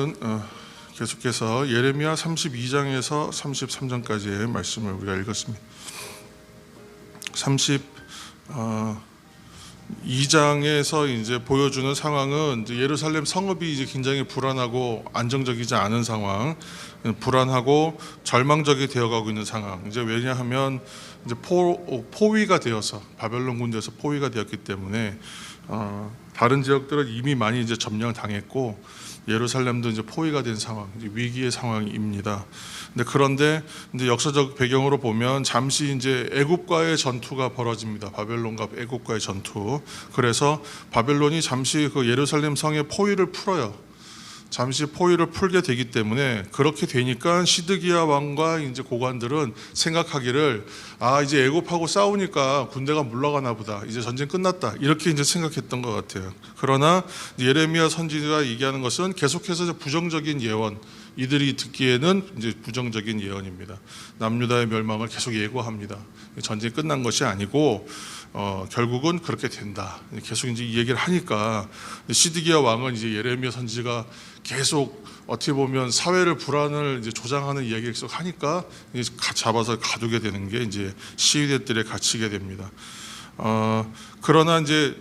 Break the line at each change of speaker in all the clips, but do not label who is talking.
오늘은 계속해서 예레미야 32장에서 33장까지의 말씀을 우리가 읽었습니다. 32장에서 이제 보여주는 상황은 이제 예루살렘 성읍이 이제 굉장히 불안하고 안정적이지 않은 상황, 불안하고 절망적이 되어가고 있는 상황. 이제 왜냐하면 이제 포위가 되어서 바벨론 군대에서 포위가 되었기 때문에 다른 지역들은 이미 많이 이제 점령을 당했고 예루살렘도 이제 포위가 된 상황, 이제 위기의 상황입니다. 그런데 이제 역사적 배경으로 보면 잠시 이제 애굽과의 전투가 벌어집니다. 바벨론과 애굽과의 전투. 그래서 바벨론이 잠시 그 예루살렘 성의 포위를 풀어요. 잠시 포위를 풀게 되기 때문에 그렇게 되니까 시드기야 왕과 이제 고관들은 생각하기를 이제 애굽하고 싸우니까 군대가 물러가나 보다, 이제 전쟁 끝났다, 이렇게 이제 생각했던 것 같아요. 그러나 예레미야 선지자가 얘기하는 것은 계속해서 부정적인 예언, 이들이 듣기에는 이제 부정적인 예언입니다. 남유다의 멸망을 계속 예고합니다. 전쟁이 끝난 것이 아니고 결국은 그렇게 된다. 계속 이제 이 얘기를 하니까 시드기야 왕은 이제 예레미야 선지자가 계속 어떻게 보면 사회를 불안을 이제 조장하는 이야기를 계속 하니까 이제 잡아서 가두게 되는 게 이제 시위대들에 갇히게 됩니다. 그러나 이제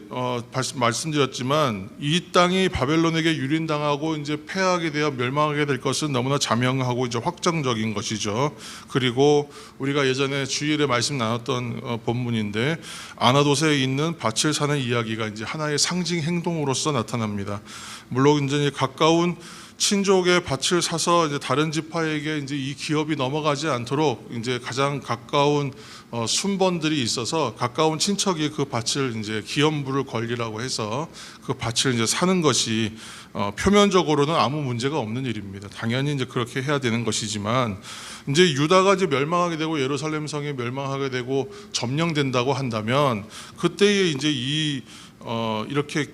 말씀드렸지만 이 땅이 바벨론에게 유린당하고 이제 패하게 되어 멸망하게 될 것은 너무나 자명하고 이제 확정적인 것이죠. 그리고 우리가 예전에 주일에 말씀 나눴던 본문인데 아나돗에 있는 밭을 사는 이야기가 이제 하나의 상징 행동으로서 나타납니다. 물론 이제 가까운 친족의 밭을 사서 이제 다른 지파에게 이제 이 기업이 넘어가지 않도록 이제 가장 가까운 순번들이 있어서 가까운 친척이 그 밭을 이제 기업물을 권리라고 해서 그 밭을 이제 사는 것이 표면적으로는 아무 문제가 없는 일입니다. 당연히 이제 그렇게 해야 되는 것이지만 이제 유다가 이제 멸망하게 되고 예루살렘 성이 멸망하게 되고 점령된다고 한다면 그때에 이제 이렇게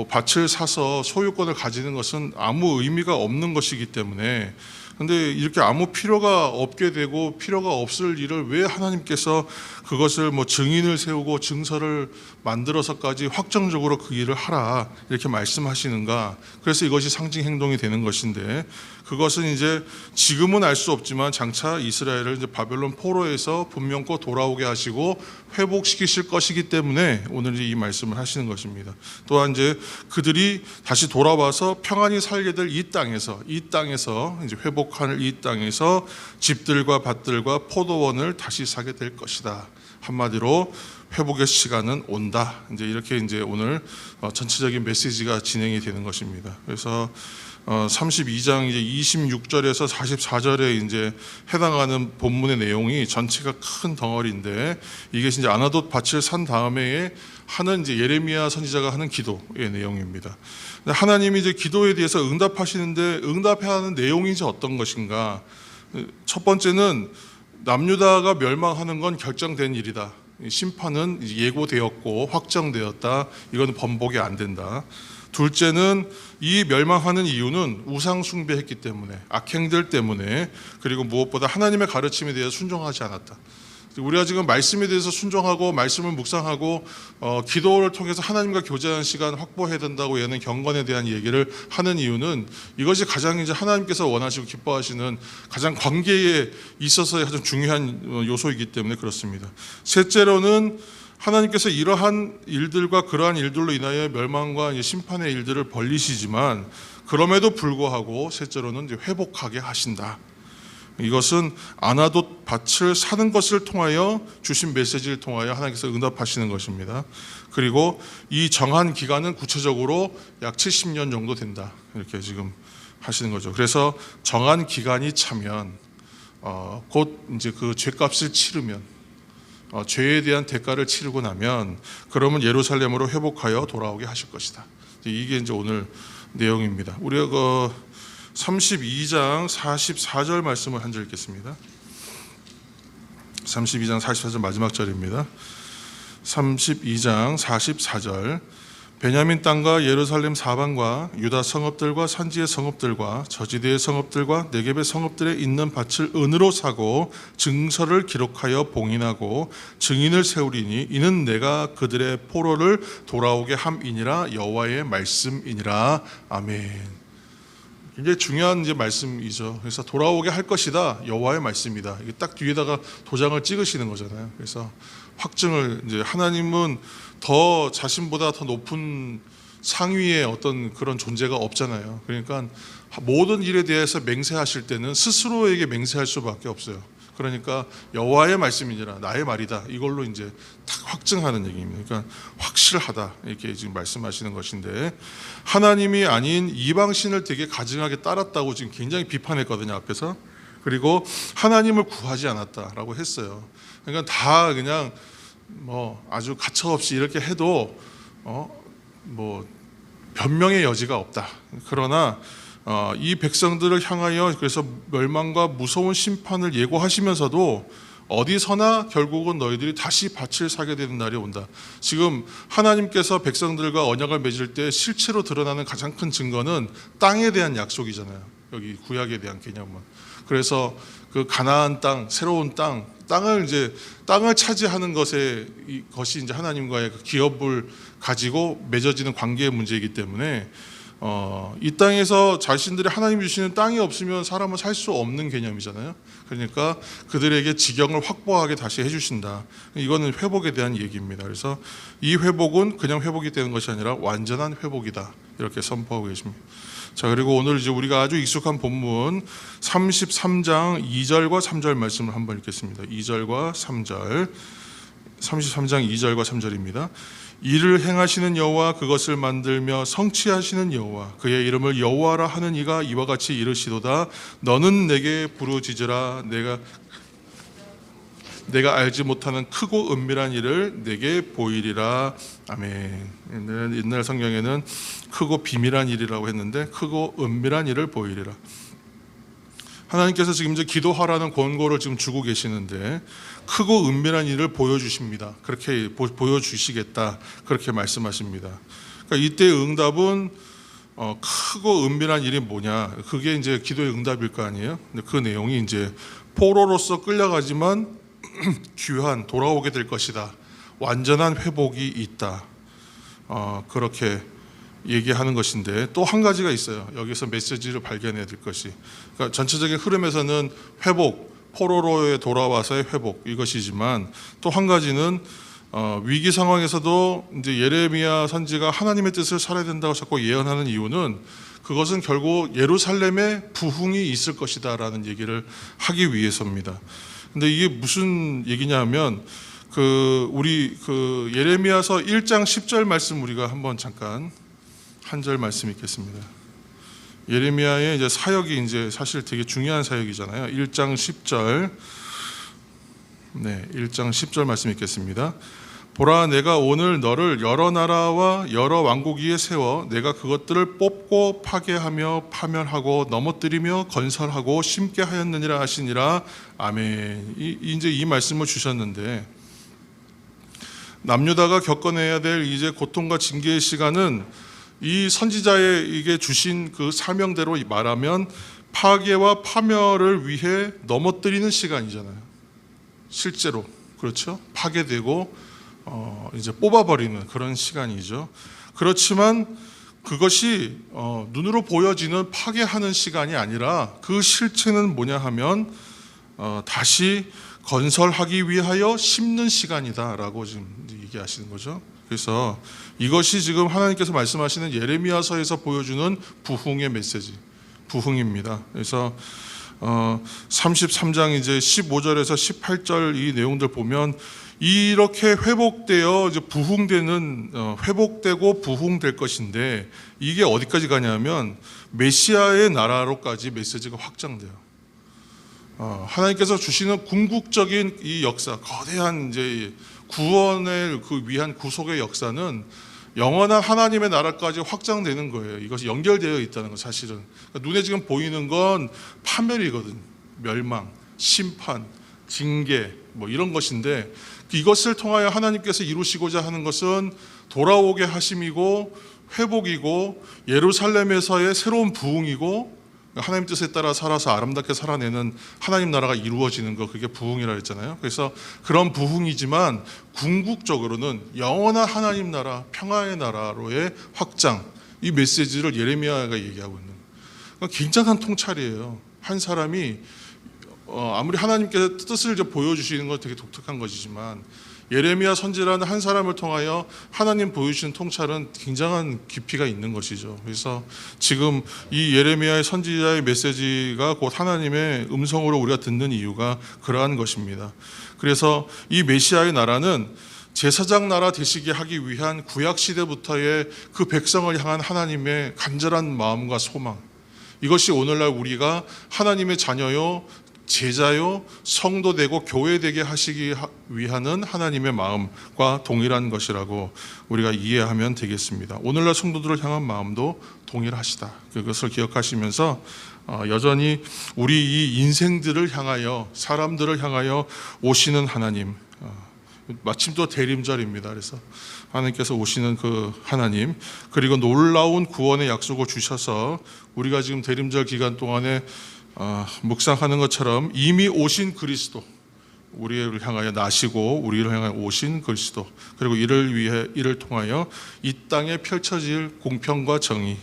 밭을 사서 소유권을 가지는 것은 아무 의미가 없는 것이기 때문에, 근데 이렇게 아무 필요가 없게 되고 필요가 없을 일을 왜 하나님께서 그것을 증인을 세우고 증서를 만들어서까지 확정적으로 그 일을 하라 이렇게 말씀하시는가? 그래서 이것이 상징 행동이 되는 것인데, 그것은 이제 지금은 알 수 없지만 장차 이스라엘을 이제 바벨론 포로에서 분명코 돌아오게 하시고 회복시키실 것이기 때문에 오늘 이제 이 말씀을 하시는 것입니다. 또한 이제 그들이 다시 돌아와서 평안히 살게 될 이 땅에서 이제 회복할 이 땅에서 집들과 밭들과 포도원을 다시 사게 될 것이다. 한마디로 회복의 시간은 온다. 이제 이렇게 이제 오늘 전체적인 메시지가 진행이 되는 것입니다. 그래서 32장 이제 26절에서 44절에 이제 해당하는 본문의 내용이 전체가 큰 덩어리인데, 이게 이제 아나돗 밭을 산 다음에 하는 이제 예레미야 선지자가 하는 기도의 내용입니다. 하나님이 이제 기도에 대해서 응답하시는데 응답해야 하는 내용이 이제 어떤 것인가? 첫 번째는 남유다가 멸망하는 건 결정된 일이다. 심판은 예고되었고 확정되었다. 이건 번복이 안 된다. 둘째는 이 멸망하는 이유는 우상 숭배했기 때문에, 악행들 때문에, 그리고 무엇보다 하나님의 가르침에 대해서 순종하지 않았다. 우리가 지금 말씀에 대해서 순종하고 말씀을 묵상하고 기도를 통해서 하나님과 교제하는 시간 확보해야 된다고 얘는 경건에 대한 얘기를 하는 이유는 이것이 가장 이제 하나님께서 원하시고 기뻐하시는 가장 관계에 있어서의 가장 중요한 요소이기 때문에 그렇습니다. 셋째로는 하나님께서 이러한 일들과 그러한 일들로 인하여 멸망과 심판의 일들을 벌리시지만 그럼에도 불구하고 셋째로는 이제 회복하게 하신다. 이것은 아나돗 밭을 사는 것을 통하여 주신 메시지를 통하여 하나님께서 응답하시는 것입니다. 그리고 이 정한 기간은 구체적으로 약 70년 정도 된다. 이렇게 지금 하시는 거죠. 그래서 정한 기간이 차면 곧 이제 그 죄값을 치르면, 죄에 대한 대가를 치르고 나면 그러면 예루살렘으로 회복하여 돌아오게 하실 것이다. 이게 이제 오늘 내용입니다. 우리가 32장 44절 말씀을 한 절 읽겠습니다. 32장 44절 마지막 절입니다. 32장 44절. 베냐민 땅과 예루살렘 사방과 유다 성읍들과 산지의 성읍들과 저지대의 성읍들과 네겝의 성읍들에 있는 밭을 은으로 사고 증서를 기록하여 봉인하고 증인을 세우리니 이는 내가 그들의 포로를 돌아오게 함이니라. 여호와의 말씀이니라. 아멘. 굉장히 중요한 이제 말씀이죠. 그래서 돌아오게 할 것이다. 여호와의 말씀이다. 이게 딱 뒤에다가 도장을 찍으시는 거잖아요. 그래서 확증을 이제 하나님은 더 자신보다 더 높은 상위의 어떤 그런 존재가 없잖아요. 그러니까 모든 일에 대해서 맹세하실 때는 스스로에게 맹세할 수밖에 없어요. 그러니까 여호와의 말씀이니라 나의 말이다. 이걸로 이제 딱 확증하는 얘기입니다. 그러니까 확실하다 이렇게 지금 말씀하시는 것인데 하나님이 아닌 이방신을 되게 가증하게 따랐다고 지금 굉장히 비판했거든요 앞에서. 그리고 하나님을 구하지 않았다라고 했어요. 그러니까 다 그냥 뭐 아주 가차없이 이렇게 해도 뭐 변명의 여지가 없다. 그러나 이 백성들을 향하여 그래서 멸망과 무서운 심판을 예고하시면서도 어디서나 결국은 너희들이 다시 밭을 사게 되는 날이 온다. 지금 하나님께서 백성들과 언약을 맺을 때 실체로 드러나는 가장 큰 증거는 땅에 대한 약속이잖아요. 여기 구약에 대한 개념은. 그래서 그 가나안 땅, 새로운 땅을 차지하는 것이 이제 하나님과의 그 기업을 가지고 맺어지는 관계의 문제이기 때문에 이 땅에서 자신들이 하나님 주시는 땅이 없으면 사람은 살 수 없는 개념이잖아요. 그러니까 그들에게 지경을 확보하게 다시 해주신다. 이거는 회복에 대한 얘기입니다. 그래서 이 회복은 그냥 회복이 되는 것이 아니라 완전한 회복이다. 이렇게 선포하고 계십니다. 자, 그리고 오늘 이제 우리가 아주 익숙한 본문 33장 2절과 3절 말씀을 한번 읽겠습니다. 2절과 3절. 33장 2절과 3절입니다. 이를 행하시는 여호와 그것을 만들며 성취하시는 여호와 그의 이름을 여호와라 하는 이가 이와 같이 이르시도다. 너는 내게 부르짖으라. 내가 알지 못하는 크고 은밀한 일을 내게 보이리라. 아멘. 옛날 성경에는 크고 비밀한 일이라고 했는데 크고 은밀한 일을 보이리라. 하나님께서 지금 이제 기도하라는 권고를 지금 주고 계시는데 크고 은밀한 일을 보여주십니다. 그렇게 보여주시겠다. 그렇게 말씀하십니다. 그러니까 이때의 응답은 크고 은밀한 일이 뭐냐? 그게 이제 기도의 응답일 거 아니에요? 근데 그 내용이 이제 포로로서 끌려가지만 귀환 돌아오게 될 것이다. 완전한 회복이 있다. 그렇게 얘기하는 것인데 또 한 가지가 있어요. 여기서 메시지를 발견해야 될 것이. 그러니까 전체적인 흐름에서는 회복, 포로로에 돌아와서의 회복 이것이지만 또 한 가지는 위기 상황에서도 이제 예레미야 선지가 하나님의 뜻을 살아야 된다고 자꾸 예언하는 이유는 그것은 결국 예루살렘에 부흥이 있을 것이다라는 얘기를 하기 위해서입니다. 근데 이게 무슨 얘기냐면 우리 예레미야서 1장 10절 말씀 우리가 한번 잠깐 한 절 말씀 읽겠습니다. 예레미야의 이제 사역이 이제 사실 되게 중요한 사역이잖아요. 1장 10절. 네, 1장 10절 말씀 읽겠습니다. 보라, 내가 오늘 너를 여러 나라와 여러 왕국 위에 세워 내가 그것들을 뽑고 파괴하며 파멸하고 넘어뜨리며 건설하고 심게 하였느니라 하시니라. 아멘. 이제 이 말씀을 주셨는데 남유다가 겪어내야 될 이제 고통과 징계의 시간은 이 선지자에게 주신 그 사명대로 말하면 파괴와 파멸을 위해 넘어뜨리는 시간이잖아요. 실제로 그렇죠. 파괴되고 이제 뽑아버리는 그런 시간이죠. 그렇지만 그것이 눈으로 보여지는 파괴하는 시간이 아니라 그 실체는 뭐냐 하면 다시 건설하기 위하여 심는 시간이다라고 지금 얘기하시는 거죠. 그래서 이것이 지금 하나님께서 말씀하시는 예레미야서에서 보여주는 부흥의 메시지, 부흥입니다. 그래서 33장 이제 15절에서 18절 이 내용들 보면 이렇게 회복되어 이제 부흥되는 회복되고 부흥될 것인데 이게 어디까지 가냐면 메시아의 나라로까지 메시지가 확장돼요. 하나님께서 주시는 궁극적인 이 역사, 거대한 이제 구원을 위한 구속의 역사는 영원한 하나님의 나라까지 확장되는 거예요. 이것이 연결되어 있다는 거 사실은. 그러니까 눈에 지금 보이는 건 파멸이거든. 멸망, 심판, 징계 뭐 이런 것인데 이것을 통하여 하나님께서 이루시고자 하는 것은 돌아오게 하심이고 회복이고 예루살렘에서의 새로운 부흥이고 하나님 뜻에 따라 살아서 아름답게 살아내는 하나님 나라가 이루어지는 거, 그게 부흥이라 했잖아요. 그래서 그런 부흥이지만 궁극적으로는 영원한 하나님 나라, 평화의 나라로의 확장, 이 메시지를 예레미야가 얘기하고 있는 거예요. 굉장한 통찰이에요. 한 사람이 아무리 하나님께서 뜻을 이제 보여주시는 건 되게 독특한 것이지만 예레미야 선지라는 한 사람을 통하여 하나님 보여주시는 통찰은 굉장한 깊이가 있는 것이죠. 그래서 지금 이 예레미야의 선지자의 메시지가 곧 하나님의 음성으로 우리가 듣는 이유가 그러한 것입니다. 그래서 이 메시아의 나라는 제사장 나라 되시게 하기 위한 구약 시대부터의 그 백성을 향한 하나님의 간절한 마음과 소망, 이것이 오늘날 우리가 하나님의 자녀요 제자요 성도 되고 교회 되게 하시기 위하는 하나님의 마음과 동일한 것이라고 우리가 이해하면 되겠습니다. 오늘날 성도들을 향한 마음도 동일하시다. 그것을 기억하시면서 여전히 우리 이 인생들을 향하여, 사람들을 향하여 오시는 하나님, 마침 또 대림절입니다. 그래서 하나님께서 오시는 그 하나님, 그리고 놀라운 구원의 약속을 주셔서 우리가 지금 대림절 기간 동안에 묵상하는 것처럼 이미 오신 그리스도, 우리를 향하여 나시고 우리를 향하여 오신 그리스도, 그리고 이를 통하여 이 땅에 펼쳐질 공평과 정의,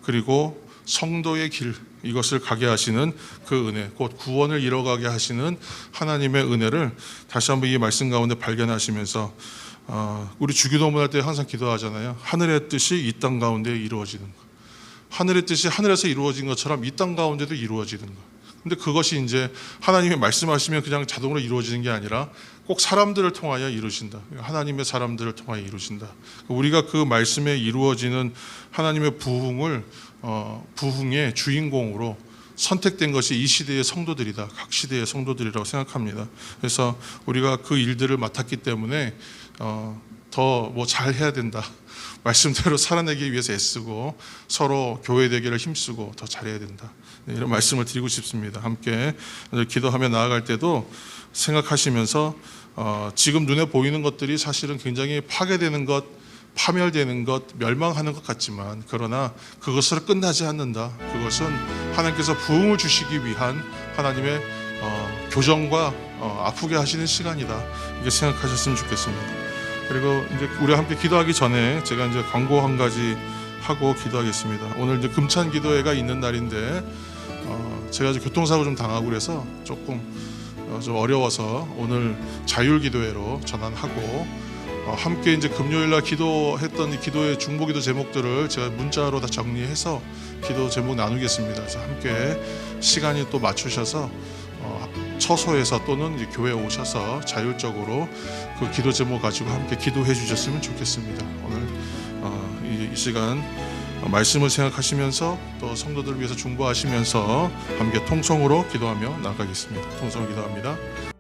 그리고 성도의 길, 이것을 가게 하시는 그 은혜, 곧 구원을 이뤄가게 하시는 하나님의 은혜를 다시 한번 이 말씀 가운데 발견하시면서 우리 주기도문 할 때 항상 기도하잖아요. 하늘의 뜻이 이 땅 가운데 이루어지는 것, 하늘의 뜻이 하늘에서 이루어진 것처럼 이 땅 가운데도 이루어지는 것. 근데 그것이 이제 하나님이 말씀하시면 그냥 자동으로 이루어지는 게 아니라 꼭 사람들을 통하여 이루신다. 하나님의 사람들을 통하여 이루신다. 우리가 그 말씀에 이루어지는 하나님의 부흥의 주인공으로 선택된 것이 이 시대의 성도들이다. 각 시대의 성도들이라고 생각합니다. 그래서 우리가 그 일들을 맡았기 때문에 더 뭐 잘해야 된다. 말씀대로 살아내기 위해서 애쓰고 서로 교회 되기를 힘쓰고 더 잘해야 된다. 이런 말씀을 드리고 싶습니다. 함께 기도하며 나아갈 때도 생각하시면서 지금 눈에 보이는 것들이 사실은 굉장히 파괴되는 것, 파멸되는 것, 멸망하는 것 같지만 그러나 그것으로 끝나지 않는다. 그것은 하나님께서 부흥을 주시기 위한 하나님의 교정과 아프게 하시는 시간이다. 이렇게 생각하셨으면 좋겠습니다. 그리고 이제 우리 함께 기도하기 전에 제가 이제 광고 한 가지 하고 기도하겠습니다. 오늘 이제 금찬 기도회가 있는 날인데 제가 이제 교통사고 좀 당하고 그래서 조금 좀 어려워서 오늘 자율 기도회로 전환하고 함께 이제 금요일 날 기도했던 이 기도의 중보기도 제목들을 제가 문자로 다 정리해서 기도 제목 나누겠습니다. 그래서 함께 시간이 또 맞추셔서 처소에서 또는 이제 교회에 오셔서 자율적으로 그 기도 제목 가지고 함께 기도해 주셨으면 좋겠습니다. 오늘 이 시간 말씀을 생각하시면서 또 성도들을 위해서 중보하시면서 함께 통성으로 기도하며 나가겠습니다. 통성으로 기도합니다.